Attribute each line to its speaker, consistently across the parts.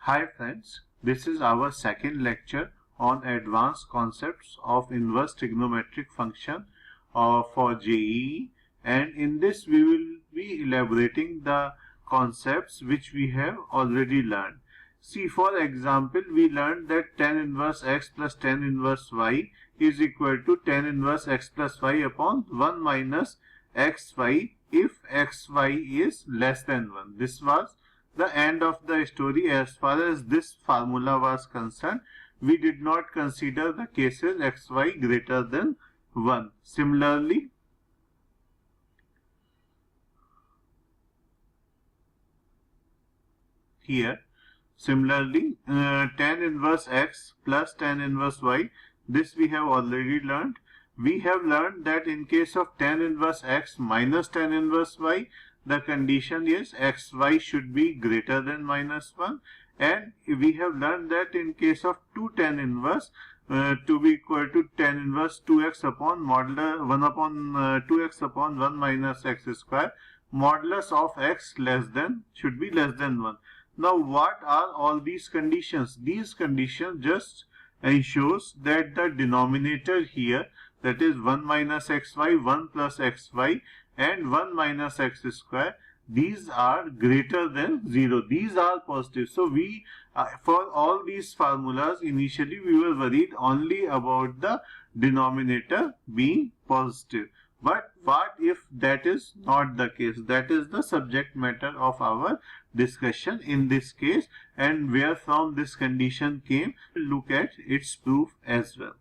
Speaker 1: Hi friends, this is our second lecture on advanced concepts of inverse trigonometric function for JEE, and in this we will be elaborating the concepts which we have already learned. See, for example, we learned that tan inverse x plus tan inverse y is equal to tan inverse x plus y upon 1 minus xy if xy is less than 1. This was the end of the story as far as this formula was concerned. We did not consider the cases xy greater than 1. Similarly, here, tan inverse x plus tan inverse y, this we have already learned. We have learned that in case of tan inverse x minus tan inverse y, the condition is xy should be greater than minus 1, and we have learned that in case of 2 tan inverse to be equal to tan inverse 2x upon modulus 1 upon 2x upon 1 minus x square, modulus of x should be less than 1. Now what are all these conditions? These conditions just ensures that the denominator here, that is 1 minus xy, 1 plus xy and 1 minus x square, these are greater than 0. These are positive. So we for all these formulas initially we were worried only about the denominator being positive. But what if that is not the case? That is the subject matter of our discussion in this case, and where from this condition came, look at its proof as well.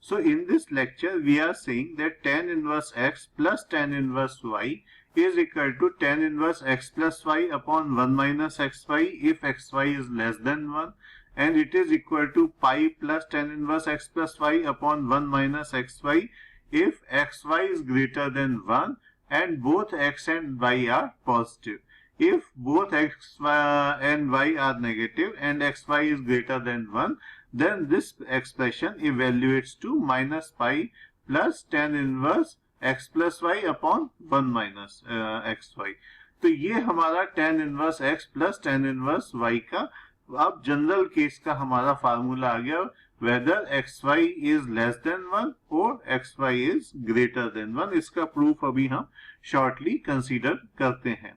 Speaker 1: So in this lecture we are saying that tan inverse x plus tan inverse y is equal to tan inverse x plus y upon 1 minus xy if xy is less than 1, and it is equal to pi plus tan inverse x plus y upon 1 minus xy if xy is greater than 1 and both x and y are positive. If both x and y are negative and xy is greater than 1, then this expression evaluates to minus pi plus tan inverse x plus y upon 1 minus xy. तो ये हमारा tan inverse x plus tan inverse y का अब general case का हमारा formula आ गया, whether xy is less than 1 or xy is greater than 1. इसका proof अभी हम shortly consider करते हैं.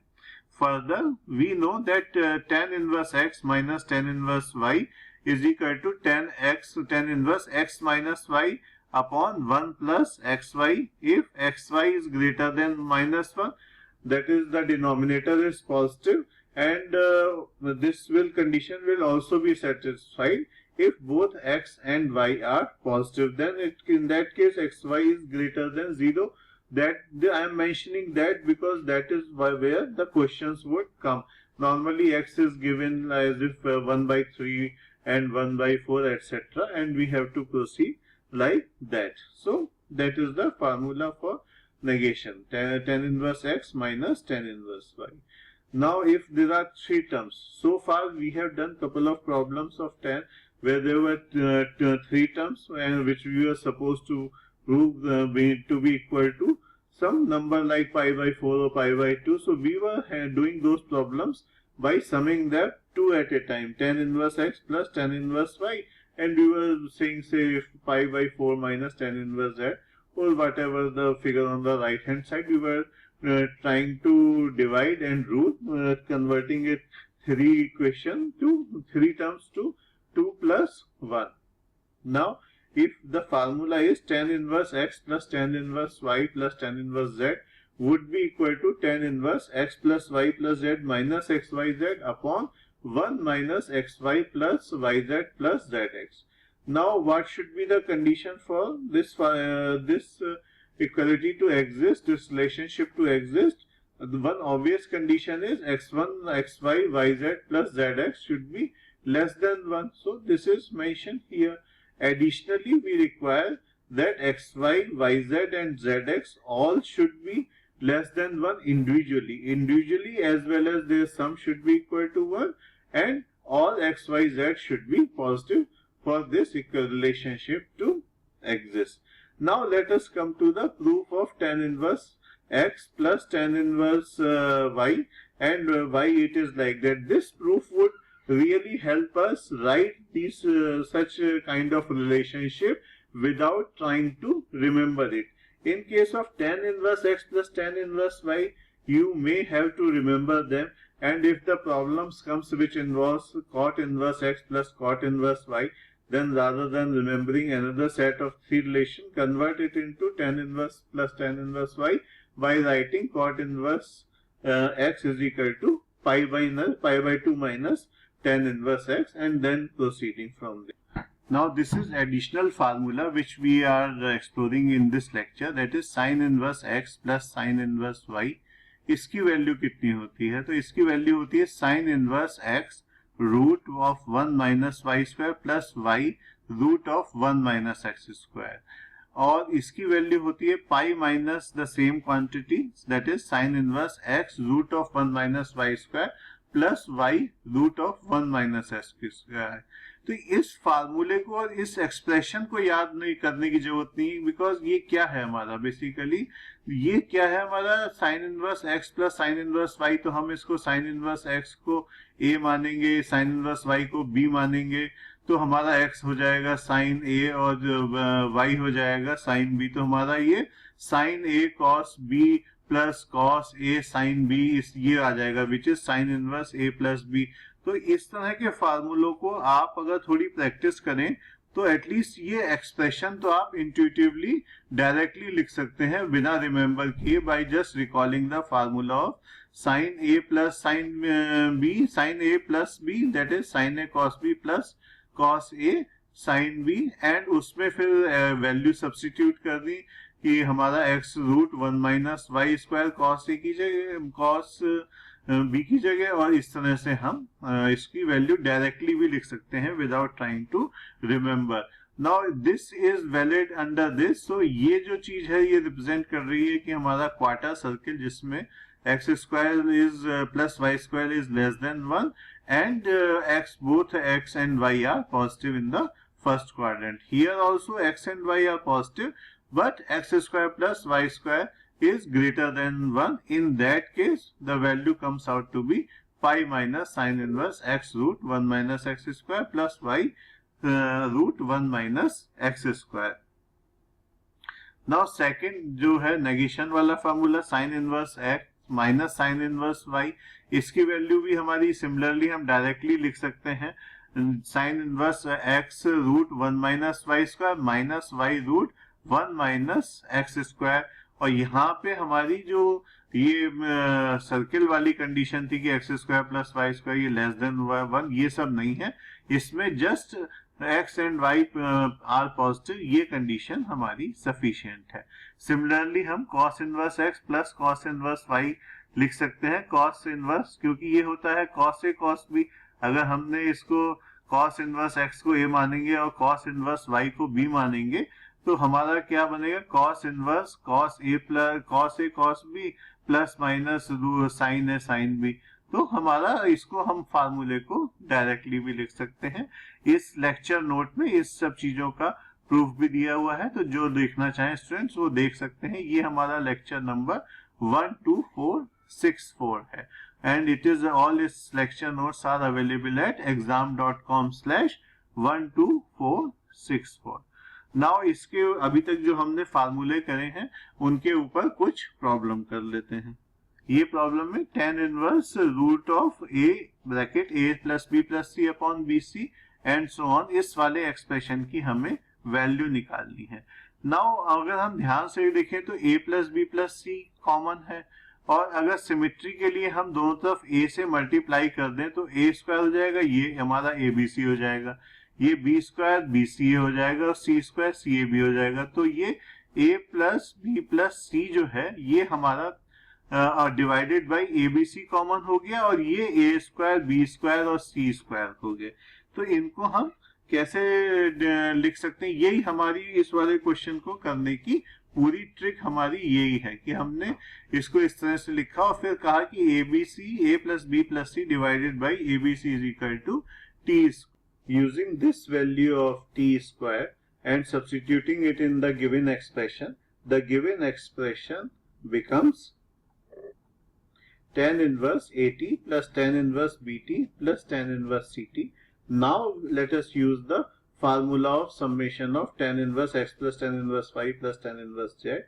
Speaker 1: Further, we know that tan inverse x minus tan inverse y is equal to tan inverse x minus y upon 1 plus xy if xy is greater than minus 1. That is, the denominator is positive, and this condition will also be satisfied if both x and y are positive. Then in that case xy is greater than 0. I am mentioning that because that is where the questions would come. Normally x is given as if 1 by 3 and 1 by 4 etc., and we have to proceed like that. So that is the formula for negation, tan inverse x minus tan inverse y. Now if there are three terms, so far we have done couple of problems of tan where there were three terms and which we were supposed to prove to be equal to some number like pi by 4 or pi by 2. So we were doing those problems by summing them two at a time, tan inverse x plus tan inverse y, and we were saying, say, if pi by 4 minus tan inverse z, or whatever the figure on the right hand side, we were trying to divide and rule, converting it three terms to 2 plus 1. Now if the formula is tan inverse x plus tan inverse y plus tan inverse z would be equal to tan inverse x plus y plus z minus xyz upon 1 minus xy plus yz plus zx. Now what should be the condition for this equality to exist, this relationship to exist? The one obvious condition is x1, xy, yz plus zx should be less than 1. So this is mentioned here. Additionally, we require that xy, yz and zx all should be less than 1 individually as well as their sum should be equal to 1, and all x, y, z should be positive for this relationship to exist. Now let us come to the proof of tan inverse x plus tan inverse y, and why it is like that. This proof would really help us write these such kind of relationship without trying to remember it. In case of tan inverse x plus tan inverse y, you may have to remember them, and if the problems comes which involves cot inverse x plus cot inverse y, then rather than remembering another set of three relation, convert it into tan inverse plus tan inverse y by writing cot inverse x is equal to pi by 2 minus tan inverse x, and then proceeding from there. Now this is additional formula which we are exploring in this lecture, that is sin inverse x plus sin inverse y. इसकी value कितनी होती है? तो इसकी value होती है sin inverse x root of 1 minus Y square plus y root of 1 minus X square, और इसकी वैल्यू होती है pi minus the same quantity, that is sin inverse x root of 1 minus Y square plus y root of 1 minus X square. तो इस फार्मूले को और इस एक्सप्रेशन को याद नहीं करने की जरूरत नहीं, बिकॉज ये क्या है हमारा, बेसिकली ये क्या है हमारा sign inverse x plus sign inverse y। तो हम इसको साइन इनवर्स x को a मानेंगे, साइन इनवर्स y को b मानेंगे, तो हमारा x हो जाएगा साइन a और y हो जाएगा साइन b। तो हमारा ये sine a cos b plus cos a sine b ये आ जाएगा, which is sine inverse a plus b। तो इस तरह के फार्मूलों को आप अगर थोड़ी प्रैक्टिस करें तो एटलीस्ट ये एक्सप्रेशन तो आप इंट्यूटिवली डायरेक्टली लिख सकते हैं बिना रिमेम्बर किए, by just recalling the formula of sine A plus sine B, sine A plus B, that is sine A cos B plus cos A sine B, and उसमें फिर value substitute कर दी कि हमारा x root 1 minus Y square cos A की जगह cos B की जगह, और इस तरह से हम इसकी वैल्यू डायरेक्टली भी लिख सकते हैं without trying to remember. Now this is valid under this. So ये जो चीज है ये रिप्रेजेंट कर रही है कि हमारा क्वार्टर सर्किल जिसमें X square is plus Y square is less than 1 and X both X and Y are positive in the first quadrant. Here also X and Y are positive, but x square plus y square is greater than 1. In that case, the value comes out to be pi minus sin inverse x root 1 minus x square plus y root 1 minus x square. Now second जो है negation वाला formula sin inverse x minus sin inverse y, इसकी value भी हमारी similarly हम directly लिख सकते हैं sin inverse x root 1 minus Y square minus y root 1 minus X square. और यहाँ पे हमारी जो ये सर्किल वाली कंडीशन थी कि X square plus Y square ये लेस देन 1, ये सब नहीं है, इसमें just X and Y are positive, ये कंडीशन हमारी सफिशिएंट है। सिमिलरली हम cos inverse X plus cos inverse Y लिख सकते हैं। कॉस इनवर्स क्योंकि ये होता है कॉस ए कॉस बी, अगर हमने इसको कॉस इनवर्स एक्स को ए मानेंगे और कॉस इनवर्स वाई को बी मानेंगे तो हमारा क्या बनेगा cos inverse cos A plus cos A cos B plus minus sine A sine B. तो हमारा इसको हम फार्मूले को डायरेक्टली भी लिख सकते हैं। इस लेक्चर नोट में इस सब चीजों का प्रूफ भी दिया हुआ है, तो जो देखना चाहें स्टूडेंट्स वो देख सकते हैं। ये हमारा लेक्चर नंबर 12464 है, एंड इट इज ऑल इस lecture notes are available at exam.com/12464। Now इसके अभी तक जो हमने फार्मूले करे हैं उनके ऊपर कुछ प्रॉब्लम कर लेते हैं। ये प्रॉब्लम में tan inverse root of a bracket a plus B plus C upon B C and so on, इस वाले एक्सप्रेशन की हमें वैल्यू निकालनी है। नाउ अगर हम ध्यान से देखें तो a plus B plus C common है, और अगर सिमेट्री के लिए हम दोनों तरफ a से मल्टीप्लाई कर दें तो a स्क्वायर हो जाएगा, ये हमारा abc हो जाएगा, ये बी स्क्वायर बी सी ए हो जाएगा और सी स्क्वायर सी ए बी हो जाएगा। तो ये a plus B plus C जो है ये हमारा divided by A B C common हो गया, और ये a स्क्वायर बी स्क्वायर और सी स्क्वायर हो गए। तो इनको हम कैसे लिख सकते हैं, यही हमारी इस वाले क्वेश्चन को करने की पूरी ट्रिक हमारी यही है कि हमने इसको इस तरह से लिखा और फिर कहा कि A B C A plus B plus C divided by A B C is equal to T. Using this value of t square and substituting it in the given expression becomes tan inverse AT plus tan inverse BT plus tan inverse CT. Now let us use the formula of summation of tan inverse x plus tan inverse y plus tan inverse z.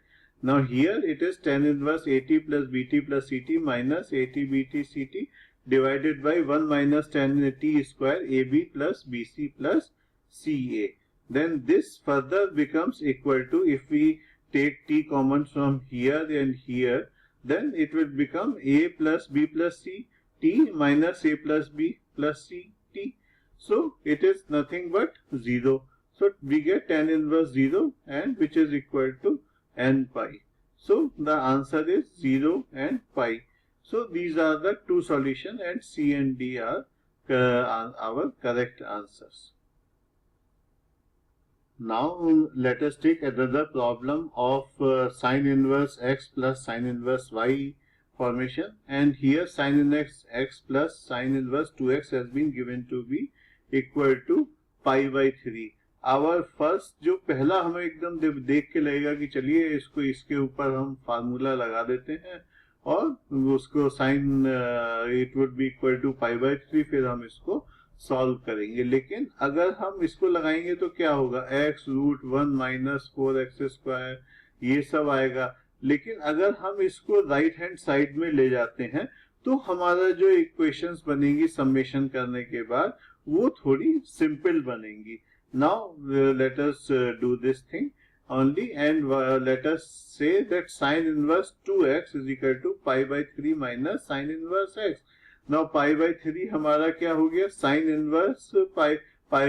Speaker 1: Now here it is tan inverse AT plus BT plus CT minus AT BT CT divided by 1 minus tan T square AB plus BC plus CA. Then this further becomes equal to, if we take T common from here and here, then it will become A plus B plus C T minus A plus B plus C T. So it is nothing but 0. So we get tan inverse 0, and which is equal to n pi. So the answer is 0 and pi. So these are the two solutions, and C and D are our correct answers. Now let us take another problem of sin inverse x plus sin inverse y formation, and here sin inverse x plus sin inverse 2x has been given to be equal to pi by 3. Our first जो पहला हमें एकदम देख के लगेगा कि चलिए इसको इसके ऊपर हम फार्मूला लगा देते हैं और उसको sine it would be equal to pi by 3, फिर हम इसको सॉल्व करेंगे. लेकिन अगर हम इसको लगाएंगे तो क्या होगा, x root 1 minus 4x square ये सब आएगा. लेकिन अगर हम इसको राइट हैंड साइड में ले जाते हैं तो हमारा जो इक्वेशंस बनेंगी समेशन करने के बाद वो थोड़ी सिंपल बनेंगी. Now let us do this thing only, and let us say that sin inverse 2x is equal to pi by 3 minus sin inverse x. Now pi by 3 हमारा क्या हो गया, sin inverse pi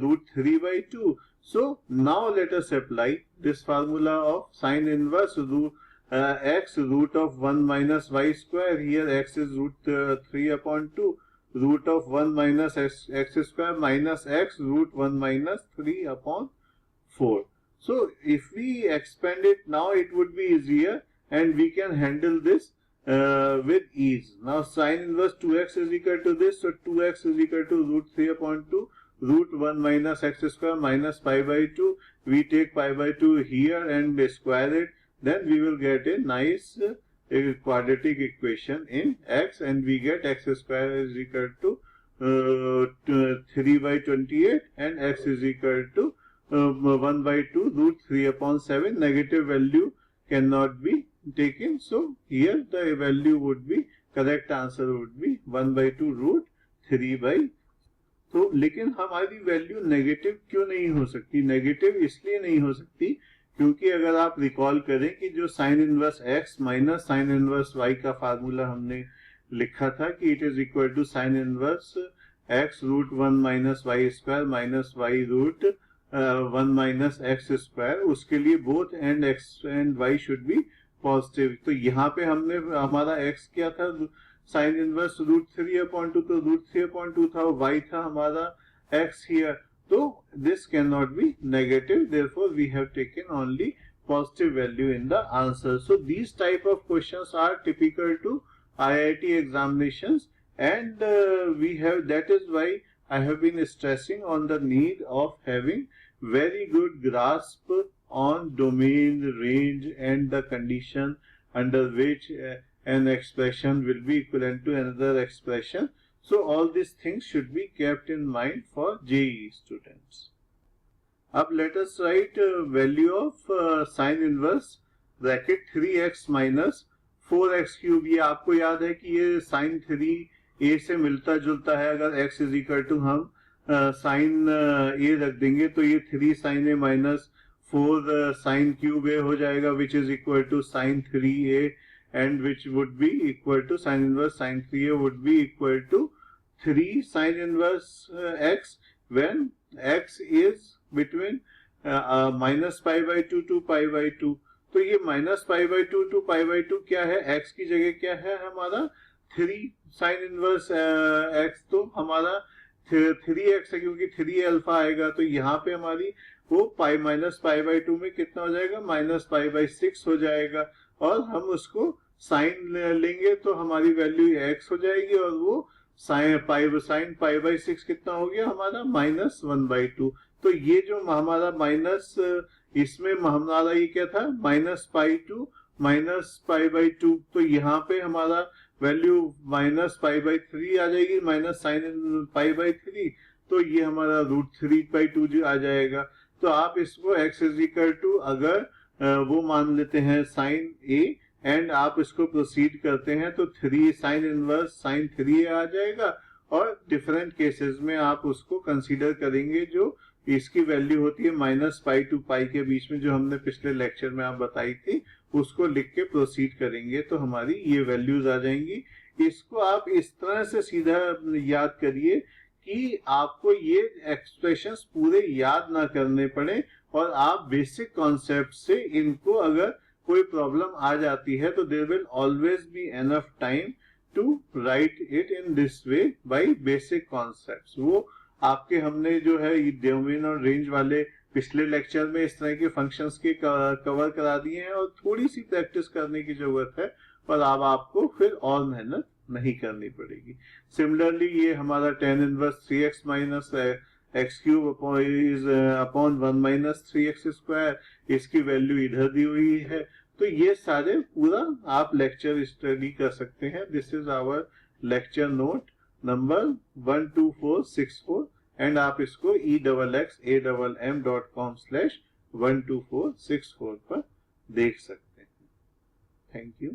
Speaker 1: root 3 by 2. So now let us apply this formula of sin inverse x root of 1 minus y square. Here x is root 3 upon 2. Root of 1 minus x square minus x root 1 minus 3 upon 4. So if we expand it now, it would be easier and we can handle this with ease. Now sin inverse 2x is equal to this, so 2x is equal to root 3 upon 2 root 1 minus x square minus pi by 2. We take pi by 2 here and square it, then we will get a nice a quadratic equation in x, and we get x square is equal to 3 by 28 and x is equal to 1 by 2 root 3 upon 7. Negative value cannot be taken, so here the value would be, correct answer would be 1 by 2 root 3 by. तो लेकिन हमारी value negative क्यों नहीं हो सकती? Negative इसलिए नहीं हो सकती क्योंकि अगर आप रिकॉल करें कि जो sine inverse x minus sine inverse y का फार्मूला हमने लिखा था कि it is equal to sine inverse x root 1 minus Y square minus Y root 1 minus X square, उसके लिए both and x and y should be positive. तो यहाँ पे हमने हमारा x क्या था, साइन इनवर्स रूट 3 अपॉन 2, तो रूट 3 अपॉन 2 था, y था हमारा x here. So this cannot be negative, therefore we have taken only positive value in the answer. So these type of questions are typical to IIT examinations, and we have, that is why I have been stressing on the need of having very good grasp on domain, range and the condition under which an expression will be equivalent to another expression. So all these things should be kept in mind for JEE students. अब let us write value of sin inverse bracket 3x minus 4x cube. ये आपको याद है कि ये sin 3a से मिलता जुलता है. अगर x is equal to हम sin a रख देंगे तो ये 3 sin a minus 4 sin cube a हो जाएगा, which is equal to sin 3a, and which would be equal to sin inverse sin 3a would be equal to 3 sin inverse x when x is between minus pi by 2 to pi by 2. तो ये minus pi by 2 to pi by 2 क्या है, x की जगह क्या है हमारा 3 sin inverse x. तो हमारा 3x है क्योंकि 3 अल्फा आएगा, तो यहाँ पे हमारी वो पाई माइनस पाई बाई 2 में कितना हो जाएगा, माइनस पाई बाई 6 हो जाएगा. और हम उसको साइन लेंगे तो हमारी वैल्यू x हो जाएगी, और वो साइन पाई बाई 6 कितना हो गया हमारा, माइनस 1/2. तो ये जो हमारा माइनस, इसमें हमारा ये क्या था, minus pi 2 minus pi by 2. तो यहाँ पे हमारा वैल्यू -π/3 आ जाएगी, माइनस साइन π/3, तो ये हमारा √3/2 आ जाएगा। तो आप इसको x इज इक्वल टू अगर वो मान लेते हैं साइन a एंड आप इसको प्रोसीड करते हैं तो 3 साइन इनवर्स साइन 3a आ जाएगा, और डिफरेंट केसेस में आप उसको कंसीडर करेंगे जो इसकी वैल्यू होती है -π to π के बीच में, जो हमने पिछले लेक्चर में आप बताई थी, उसको लिख के प्रोसीड करेंगे तो हमारी ये वैल्यूज आ जाएंगी। इसको आप इस तरह से सीधा याद करिए कि आपको ये एक्सप्रेशंस पूरे याद ना करने पड़े, और आप बेसिक कॉन्सेप्ट से इनको अगर कोई प्रॉब्लम आ जाती है तो there will always be enough time to write it in this way by basic concepts. वो आपके हमने जो है ये डोमेन और रेंज वाले पिछले लेक्चर में इस तरह के फंक्शंस के कवर करा दिए हैं, और थोड़ी सी प्रैक्टिस करने की जरूरत है, पर अब आपको फिर और मेहनत नहीं करनी पड़ेगी। सिमिलरली ये हमारा tan inverse 3x minus x cube upon 1 minus 3x square, इसकी वैल्यू इधर दी हुई है। तो ये सारे पूरा आप लेक्चर स्टडी कर सकते हैं। This is our lecture note number 12464, and आप इसको examm.com/12464 पर देख सकते हैं। Thank you.